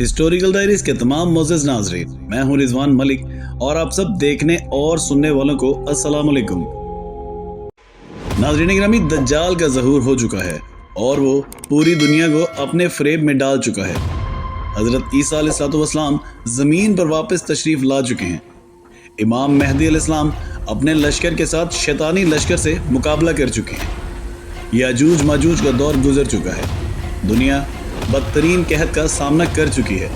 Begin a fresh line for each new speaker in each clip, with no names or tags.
Historical diaries के तमाम मोअज़्ज़िज़ नाज़रीन, मैं हूं रिजवान मलिक और आप सब देखने और सुनने वालों को अस्सलाम वालेकुम। नाज़रीन गिरामी, दज्जाल का ज़हूर हो चुका है और वो पूरी दुनिया को अपने फ्रेब में डाल चुका है। हज़रत ईसा अलैहिस्सलाम ज़मीन पर वापस तशरीफ़ ला चुके हैं। इमाम मेहदी अलैहिस्सलाम अपने लश्कर के साथ शैतानी लश्कर से मुकाबला कर चुके हैं। याजूज माजूज का दौर गुजर चुका है। दुनिया बदतरीन कहत का सामना कर चुकी है।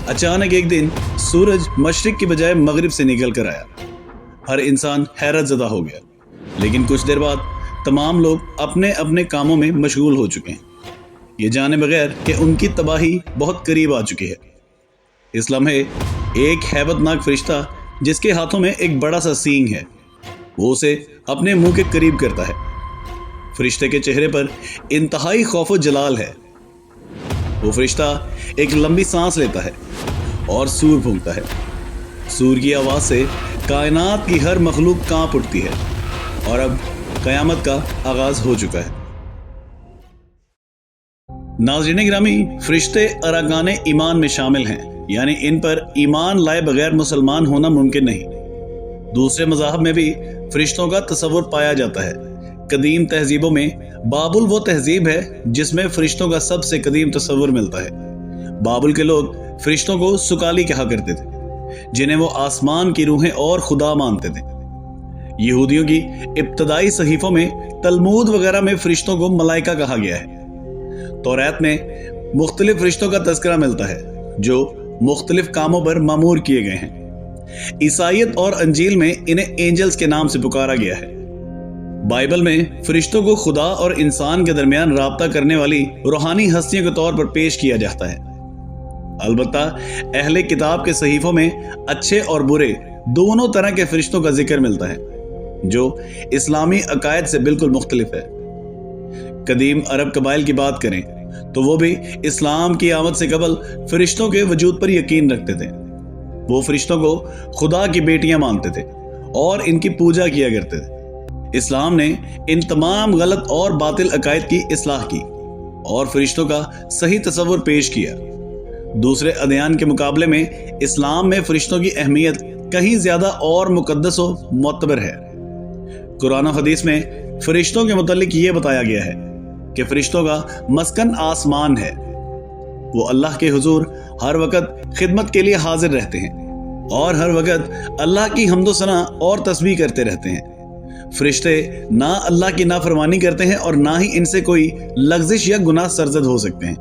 अचानक एक दिन सूरज मशरिक की बजाय मगरिब से निकल कर आया। हर इंसान हैरत ज़दा हो गया, लेकिन कुछ देर बाद तमाम लोग अपने अपने कामों में मशगूल हो चुके हैं, ये जाने बगैर कि उनकी तबाही बहुत करीब आ चुकी है। इस लम्हे एक हैबतनाक फरिश्ता जिसके हाथों में एक बड़ा सा सींग है, वो उसे अपने मुंह के करीब करता है। फरिश्ते के चेहरे पर इंतहाई खौफ व जलाल है। वो फरिश्ता एक लंबी सांस लेता है और सूर फूंकता है। सूर की आवाज़ से कायनात की हर मखलूक कांप उठती है और अब क़यामत का आगाज़ हो चुका है। नाज़रीन गिरामी, फरिश्ते अरकाने ईमान में शामिल हैं, यानी इन पर ईमान लाए बगैर मुसलमान होना मुमकिन नहीं। दूसरे मज़ाहब में भी फरिश्तों का तसव्वुर पाया जाता है। कदीम तहजीबों में बाबुल वो तहजीब है जिसमें फरिश्तों का सबसे कदीम तसव्वुर मिलता है। बाबुल के लोग फरिश्तों को सुकाली कहा करते थे, जिन्हें वो आसमान की रूहें और खुदा मानते थे। यहूदियों की इब्तदाई सहीफों में तलमूद वगैरह में फरिश्तों को मलाइका कहा गया है। तौरात में मुख्तलिफ फरिश्तों का तज़किरा मिलता है जो मुख्तलिफ कामों पर मामूर किए गए हैं। ईसाईयत और अंजील में इन्हें एंजल्स के नाम से पुकारा गया है। बाइबल में फरिश्तों को खुदा और इंसान के दरमियान राब्ता करने वाली रूहानी हस्तियों के तौर पर पेश किया जाता है। अलबत्ता अहले किताब के सहीफों में अच्छे और बुरे दोनों तरह के फरिश्तों का जिक्र मिलता है, जो इस्लामी अकायद से बिल्कुल मुख्तलिफ है। कदीम अरब कबाइल की बात करें तो वो भी इस्लाम की आमद से कबल फरिश्तों के वजूद पर यकीन रखते थे। वो फरिश्तों को खुदा की बेटियां मानते थे और इनकी पूजा किया करते थे। इस्लाम ने इन तमाम गलत और बातिल अकायद की इस्लाह की और फरिश्तों का सही तसव्वुर पेश किया। दूसरे अदयान के मुकाबले में इस्लाम में फरिश्तों की अहमियत कहीं ज्यादा और मुकद्दस व मोतबर है। कुरान और हदीस में फरिश्तों के मुतालिक ये बताया गया है कि फरिश्तों का मस्कन आसमान है। वो अल्लाह के हुजूर हर वक्त खिदमत के लिए हाजिर रहते हैं और हर वक्त अल्लाह की हम्दो सना और तस्बीह करते रहते हैं। फरिश्ते ना अल्लाह की नाफरमानी करते हैं और ना ही इनसे कोई लग़्ज़िश या गुनाह सरज़द हो सकते हैं।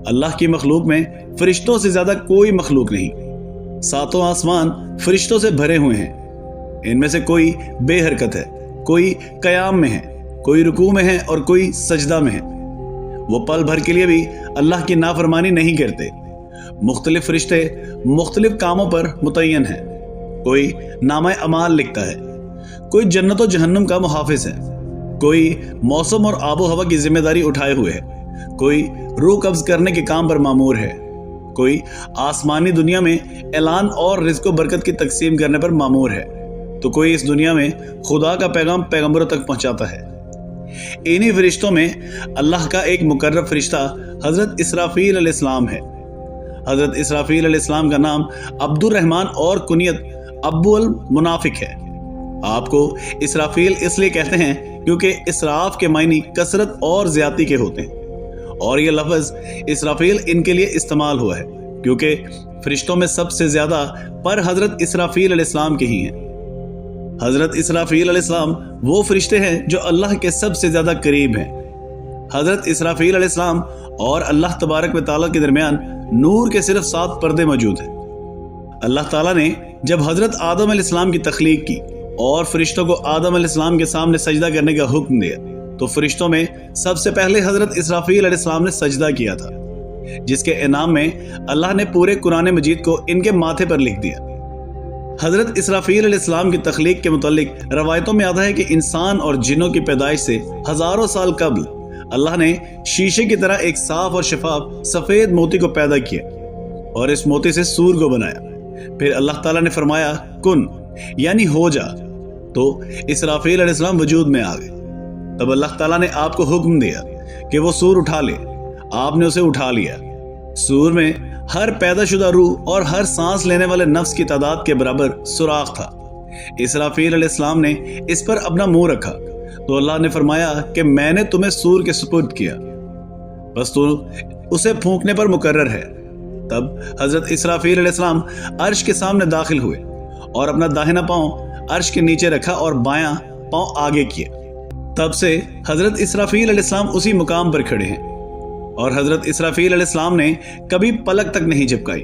अल्लाह की मखलूक में फरिश्तों से ज्यादा कोई मखलूक नहीं। सातों आसमान फरिश्तों से भरे हुए हैं। इनमें से कोई बेहरकत है, कोई कयाम में है, कोई रुकू में है और कोई सजदा में है। वो पल भर के लिए भी अल्लाह की नाफरमानी नहीं करते। मुख्तलिफ फरिश्ते मुख्तलिफ कामों पर मुतय्यन हैं। कोई नामा अमाल लिखता है, कोई जन्नत और जहन्नुम का मुहाफिज है, कोई मौसम और आबो हवा की जिम्मेदारी उठाए हुए है, कोई रूह कब्ज करने के काम पर मामूर है, कोई आसमानी दुनिया में ऐलान और रिज़्क़ व बरकत की तकसीम करने पर मामूर है, तो कोई इस दुनिया में खुदा का पैगाम पैगंबरों तक पहुंचाता है। इन्हीं फरिश्तों में अल्लाह का एक मुकर्रब फरिश्ता हज़रत इसराफील अलैहिस्सलाम है। हज़रत इसराफील अलैहिस्सलाम का नाम अब्दुर रहमान और कुनियत अब्बू अल मुनाफिक है। आपको इसराफील इसलिए कहते हैं क्योंकि इसराफ के मायने कसरत और ज्यादती के होते हैं और ये लफ्ज़ इसराफील इनके लिए इस्तेमाल हुआ है क्योंकि फरिश्तों में सबसे ज्यादा पर हज़रत इसराफील अलैहिस्सलाम के ही हैं। हज़रत इसराफील अलैहिस्सलाम वो फरिश्ते हैं जो अल्लाह के सबसे ज्यादा करीब हैं। हज़रत इसराफील अलैहिस्सलाम और अल्लाह तबारक व तआला के दरमियान नूर के सिर्फ 7 पर्दे मौजूद हैं। अल्लाह ताला ने जब हज़रत आदम अलैहिस्सलाम की तख्लीक की और फरिश्तों को आदम अलैहिस्सलाम के सामने सजदा करने का हुक्म दिया, तो फरिश्तों में सबसे पहले हज़रत इसराफील अलैहिस्सलाम ने सजदा किया था, जिसके इनाम में अल्लाह ने पूरे कुरान मजीद को इनके माथे पर लिख दिया। हज़रत इसराफील अलैहिस्सलाम की तख्लीक के मुतालिक रवायतों में आता है कि इंसान और जिन्नों की पैदाइश से हज़ारों साल कबल अल्लाह ने शीशे की तरह एक साफ और शफाफ सफ़ेद मोती को पैदा किया और इस मोती से सूर को बनाया। फिर अल्लाह ताला ने फरमाया कुन, यानी हो जा, तो इसराफील अलैहिस्सलाम वजूद में आ गए। तब अल्लाह ताला ने आपको हुक्म दिया कि वो सूर उठा ले। आपने उसे उठा लिया। सूर में हर पैदाशुदा रूह और हर सांस लेने वाले नफ्स की तादाद के बराबर सुराख था। इसराफील अलैहिस्सलाम ने इस पर अपना मुंह रखा तो अल्लाह ने फरमाया कि मैंने तुम्हें सूर के सुपुर्द किया, बस तू उसे फूंकने पर मुकर्रर है। तब हजरत इसराफील अलैहिस्सलाम अर्श के सामने दाखिल हुए और अपना दाहिना पांव अर्श के नीचे रखा और बायां पांव आगे किया। तब से हजरत इसराफील अलैहिस्सलाम उसी मुकाम पर खड़े हैं और हजरत इसराफील अलैहिस्सलाम ने कभी पलक तक नहीं झपकाई।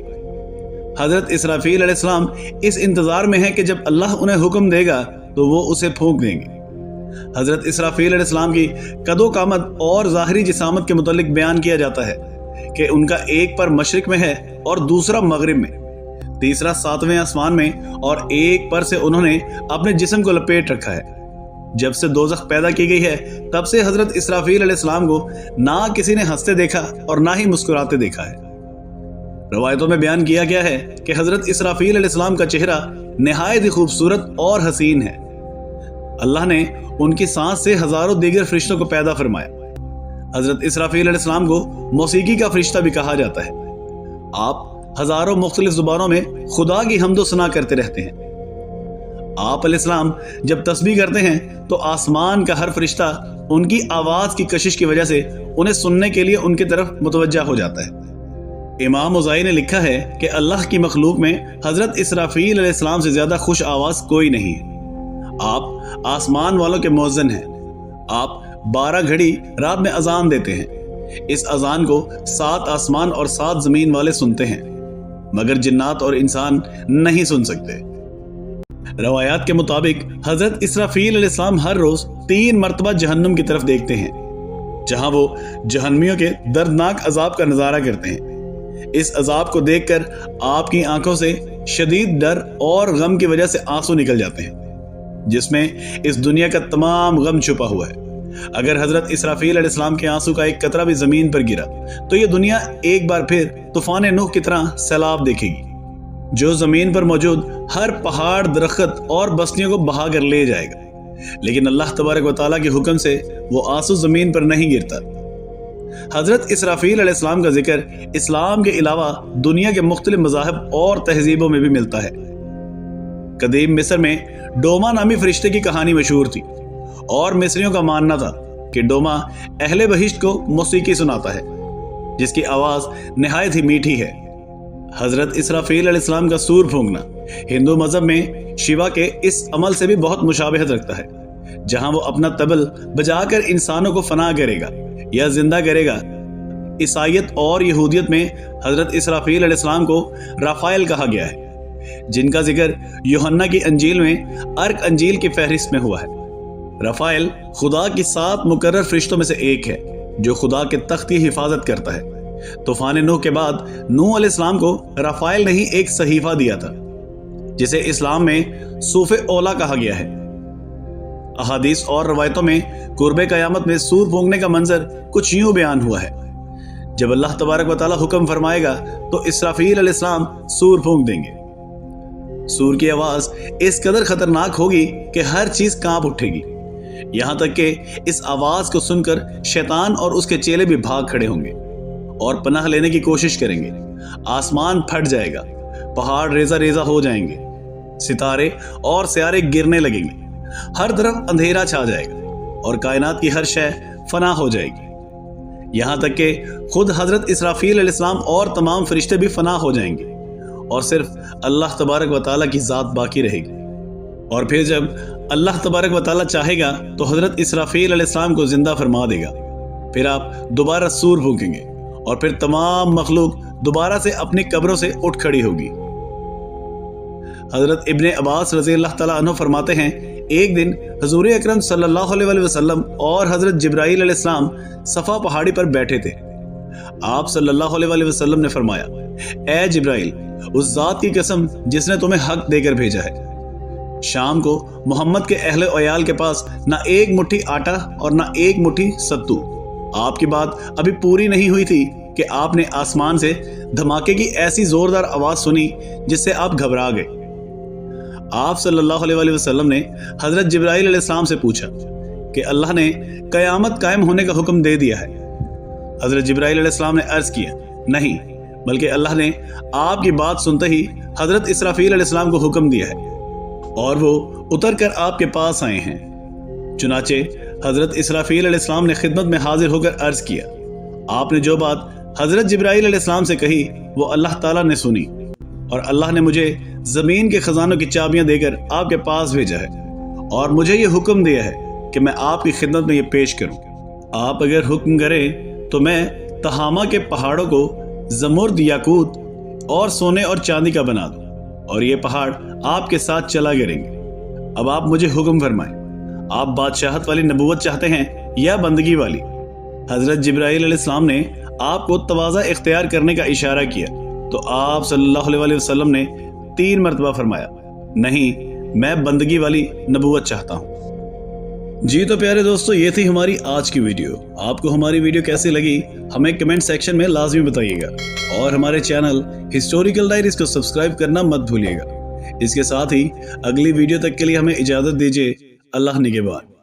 हजरत इसराफील अलैहिस्सलाम इस इंतजार में है कि जब अल्लाह उन्हें हुक्म देगा तो वो उसे फूंक देंगे। हजरत इसराफील अलैहिस्सलाम की कदो कामत और ज़ाहिरी जिसामत के मुतालिक बयान किया जाता है कि उनका एक पर मशरिक में है और दूसरा मगरिब में, तीसरा 7वें आसमान में और एक पर से उन्होंने अपने जिस्म को लपेट रखा है। जब से दोज़ख पैदा की गई है तब से हजरत इसराफील अलैहिस्सलाम को ना किसी ने हंसते देखा और ना ही मुस्कुराते देखा है। रवायतों में बयान किया गया है कि हजरत इसराफील अलैहिस्सलाम का चेहरा निहायत ही खूबसूरत और हसीन है। अल्लाह ने उनकी सांस से हजारों दीगर फरिश्तों को पैदा फरमाया। हजरत इसराफील अलैहिस्सलाम को मौसीकी का फरिश्ता भी कहा जाता है। आप हजारों मुख्तलिफ जुबानों में खुदा की हम्दो सना करते रहते हैं। आप अलैहिस्सलाम जब तस्बीह करते हैं तो आसमान का हर फरिश्ता उनकी आवाज की कशिश की वजह से उन्हें सुनने के लिए उनकी तरफ मुतवज्जा हो जाता है। इमाम उज़ाई ने लिखा है कि अल्लाह की मखलूक में हजरत इसराफील अलैहिस्सलाम से ज्यादा खुश आवाज कोई नहीं है। आप आसमान वालों के मुअज्जिन हैं। आप 12 घड़ी रात में अजान देते हैं। इस अजान को 7 आसमान और 7 जमीन वाले सुनते हैं, मगर जिन्नात और इंसान नहीं सुन सकते। रवायात के मुताबिक हजरत इसराफील अलैहिस्सलाम हर रोज 3 मरतबा जहन्नुम की तरफ देखते हैं, जहां वो जहन्नमियों के दर्दनाक अजाब का नजारा करते हैं। इस अजाब को देखकर आपकी आंखों से शदीद डर और गम की वजह से आंसू निकल जाते हैं, जिसमें इस दुनिया का तमाम गम छुपा हुआ है। अगर हजरत इसराफील अलैहिस्सलाम के आंसू का एक कतरा भी जमीन पर गिरा तो ये दुनिया एक बार फिर तूफान नूह की तरह सैलाब देखेगी, जो जमीन पर मौजूद हर पहाड़, दरख्त और बस्तियों को बहा कर ले जाएगा। लेकिन अल्लाह तबारक व तआला के हुक्म से वो आंसू जमीन पर नहीं गिरता। हजरत इसराफील अलैहिस्सलाम का जिक्र इस्लाम के अलावा दुनिया के मुख्तलिफ मज़ाहिब और तहजीबों में भी मिलता है। कदीम मिस्र में डोमा नामी फरिश्ते की कहानी मशहूर थी और मिस्रियों का मानना था कि डोमा अहले बहिश्त को मौसीकी सुनाता है, जिसकी आवाज निहायत ही मीठी है। हजरत इसराफील अलैहिस्सलाम का सूर फूंकना हिंदू मजहब में शिवा के इस अमल से भी बहुत मुशाबहत रखता है, जहां वो अपना तबल बजाकर इंसानों को फना करेगा या जिंदा करेगा। ईसाईयत और यहूदियत में हजरत इसराफील अलैहिस्सलाम को राफाइल कहा गया है, जिनका जिक्र यूहन्ना की अंजील में अर्क अंजील की फहरिस्त में हुआ है। राफाइल खुदा की 7 मुकर्रर फरिश्तों में से एक है, जो खुदा के तख्त की हिफाजत करता है। तूफान नूह के बाद नूह अलैहिस्सलाम को राफाइल ने ही एक सहीफा दिया था, जिसे इस्लाम में सूफे ओला कहा गया है। अहादीस और रवायतों में कुर्बे क़यामत में सूर फूंकने का मंजर कुछ यूं बयान हुआ है। जब अल्लाह तबारक व तआला हुक्म फरमाएगा तो इसराफील अलैहिस्सलाम सूर फूंक देंगे। सूर की आवाज इस कदर खतरनाक होगी कि हर चीज कांप उठेगी। यहां तक कि इस आवाज को सुनकर शैतान और उसके चेले भी भाग खड़े होंगे और पनाह लेने की कोशिश करेंगे। आसमान फट जाएगा, पहाड़ रेजा रेजा हो जाएंगे, सितारे और सियारे गिरने लगेंगे, हर तरफ अंधेरा छा जाएगा और कायनात की हर शय फना हो जाएगी। यहां तक कि खुद हजरत इसराफील अलैहिस्सलाम और तमाम फरिश्ते भी फना हो जाएंगे और सिर्फ अल्लाह तबारक व तआला की जात बाकी रहेगी। और फिर जब अल्लाह तबारक व तआला चाहेगा तो हजरत इसराफील अलैहिस्सलाम को जिंदा फरमा देगा। फिर आप दोबारा सूर फूंकेंगे और फिर तमाम मखलूक दोबारा से अपनी कब्रों से उठ खड़ी होगी। हजरत इब्ने अब्बास रज़ी अल्लाह तआला अन्हु फरमाते हैं, एक दिन हुज़ूर अकरम सल्लल्लाहु अलैहि वसल्लम और हजरत जिब्राईल अलैहिस्सलाम सफ़ा पहाड़ी पर बैठे थे। आप सल्लल्लाहु अलैहि वसल्लम ने फरमाया, ए जिब्राईल, उस जात की कसम जिसने तुम्हें हक देकर भेजा है, शाम को मोहम्मद के अहले अयाल के पास ना एक मुट्ठी आटा और ना एक मुट्ठी सत्तू। आपकी बात अभी पूरी नहीं हुई थी कि आपने आसमान से धमाके की ऐसी जोरदार आवाज सुनी जिससे आप घबरा गए। आप सल्लल्लाहु अलैहि वसल्लम ने हजरत जिब्राईल अलैहिस्सलाम से पूछा कि अल्लाह ने कयामत कायम होने का हुक्म दे दिया है। हजरत जिब्राईल अलैहिस्सलाम ने अर्ज किया, नहीं, बल्कि अल्लाह ने आपकी बात सुनते ही हजरत इसराफील अलैहिस्सलाम को हुक्म दिया है और वो उतर कर आपके पास आए हैं। चुनाचे हजरत इसराफील अलैहिस्सलाम ने खिदमत में हाजिर होकर अर्ज किया, आपने जो बात हजरत जिब्राइल अलैहिस्सलाम से कही वो अल्लाह ताला ने सुनी और अल्लाह ने मुझे जमीन के खजानों की चाबियां देकर आपके पास भेजा है और मुझे ये हुक्म दिया है कि मैं आपकी खिदमत में ये पेश करूं। आप अगर हुक्म करें तो मैं तहामा के पहाड़ों को जमुर्द, याकूत और सोने और चांदी का बना दूं और ये पहाड़ आपके साथ चला करेंगे। अब आप मुझे हुक्म फरमाएं, आप बादशाहत वाली नबूवत चाहते हैं या बंदगी वाली? हजरत जिब्राइल अलैहिस्सलाम ने आपको तवाज़ा इख्तियार करने का इशारा किया तो आप सल्लल्लाहु अलैहि वसल्लम ने 3 मरतबा फरमाया, नहीं, मैं बंदगी वाली नबूवत चाहता हूँ। जी तो प्यारे दोस्तों, ये थी हमारी आज की वीडियो। आपको हमारी वीडियो कैसी लगी हमें कमेंट सेक्शन में लाजमी बताइएगा और हमारे चैनल हिस्टोरिकल डायरीज को सब्सक्राइब करना मत भूलिएगा। इसके साथ ही अगली वीडियो तक के लिए हमें इजाज़त दीजिए। अल्लाह निगहबान।